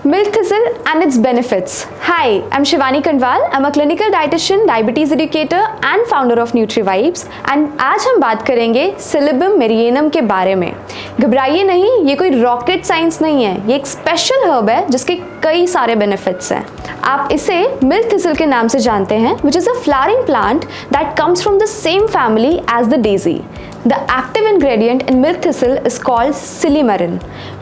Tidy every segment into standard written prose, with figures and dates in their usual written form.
Milk thistle and its benefits. Hi, I'm Shivani Kanwal. I'm a clinical dietitian, diabetes educator and founder of NutriVibes. And आज हम बात करेंगे Silybum merianum के बारे में. घबराइए नहीं, ये कोई रॉकेट साइंस नहीं है. ये एक स्पेशल हर्ब है जिसके कई सारे बेनिफिट्स हैं. आप इसे मिल्क थिसल के नाम से जानते हैं, which is a flowering plant that comes from the same family as the daisy. The active ingredient in milk thistle is called silymarin,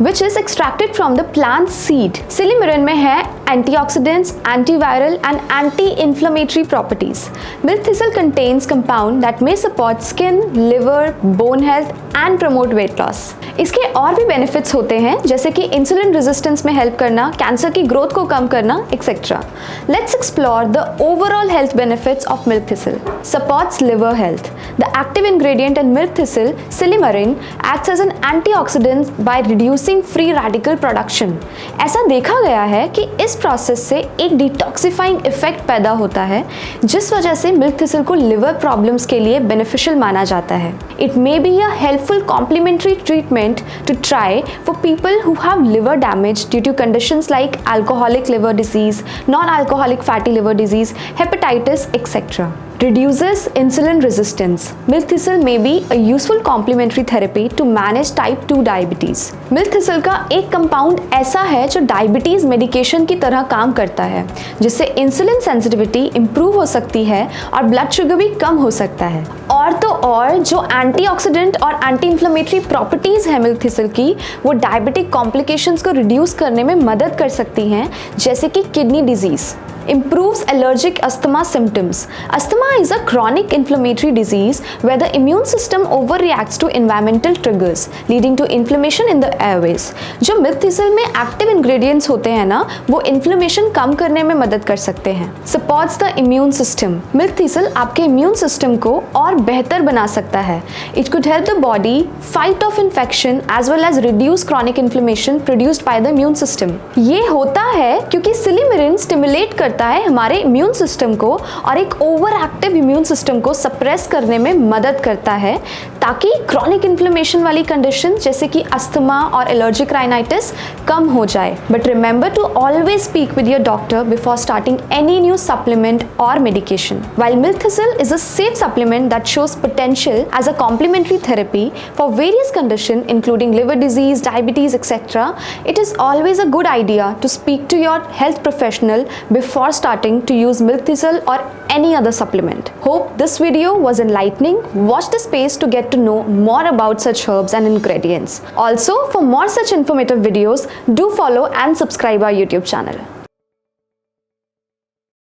which is extracted from the plant seed. Silymarin में है antioxidants, antiviral and anti-inflammatory properties. Milk thistle contains compound that may support skin, liver, bone health and promote weight loss. इसके और भी benefits होते हैं जैसे कि insulin resistance में हेल्प करना, कैंसर की ग्रोथ को कम करना, etcetera. Let's explore the overall health benefits of milk thistle. Supports liver health. The active ingredient in milk thistle, silymarin, acts as an antioxidant by reducing free radical production. ऐसा देखा गया है कि इस प्रोसेस से एक डिटॉक्सिफाइंग इफेक्ट पैदा होता है जिस वजह से मिल्क थिसल को लिवर प्रॉब्लम्स के लिए बेनिफिशियल माना जाता है. It may be a helpful complementary treatment to try for people who have liver damage due to conditions like alcoholic liver disease, non-alcoholic fatty liver disease, hepatitis, etc. Reduces insulin resistance. Milk thistle may be a useful complementary therapy to manage type 2 diabetes. Milk thistle का एक compound ऐसा है जो diabetes medication की तरह काम करता है जिससे इंसुलिन सेंसिटिविटी इंप्रूव हो सकती है और ब्लड शुगर भी कम हो सकता है. और तो और जो एंटीऑक्सीडेंट और एंटी इन्फ्लेमेटरी प्रॉपर्टीज है मिल्क थिसल की, वो डायबिटिक कॉम्प्लिकेशंस को रिड्यूस करने में मदद कर सकती हैं जैसे कि kidney disease. Improves allergic asthma symptoms. Asthma is a chronic inflammatory disease where the immune system overreacts to environmental triggers, leading to inflammation in the airways. जो मिल्क थिसल में एक्टिव इंग्रेडिएंट्स होते हैं ना, वो इन्फ्लेमेशन कम करने में मदद कर सकते हैं. Supports the immune system. Milk thistle आपके इम्यून सिस्टम को और बेहतर बना सकता है. It could help the body fight off infection as well as reduce chronic inflammation produced by the immune system. ये होता है क्योंकि सिलिमरिन स्टिमुलेट करता है हमारे इम्यून सिस्टम को और एक ओवर एक्टिव इम्यून सिस्टम को सप्रेस करने में मदद करता है ताकि क्रॉनिक इन्फ्लेमेशन वाली कंडीशन जैसे कि अस्थमा और एलर्जिक राइनाइटिस कम हो जाए. But remember to always speak with your doctor before starting any new supplement or medication. While milk thistle is a safe supplement that shows potential as a complementary therapy for various conditions including liver disease, diabetes, etc., it is always a good idea to speak to your health professional before starting to use milk thistle or any other supplement. Hope this video was enlightening. Watch the space to get to know more about such herbs and ingredients. Also, for more such informative videos, do follow and subscribe our YouTube channel.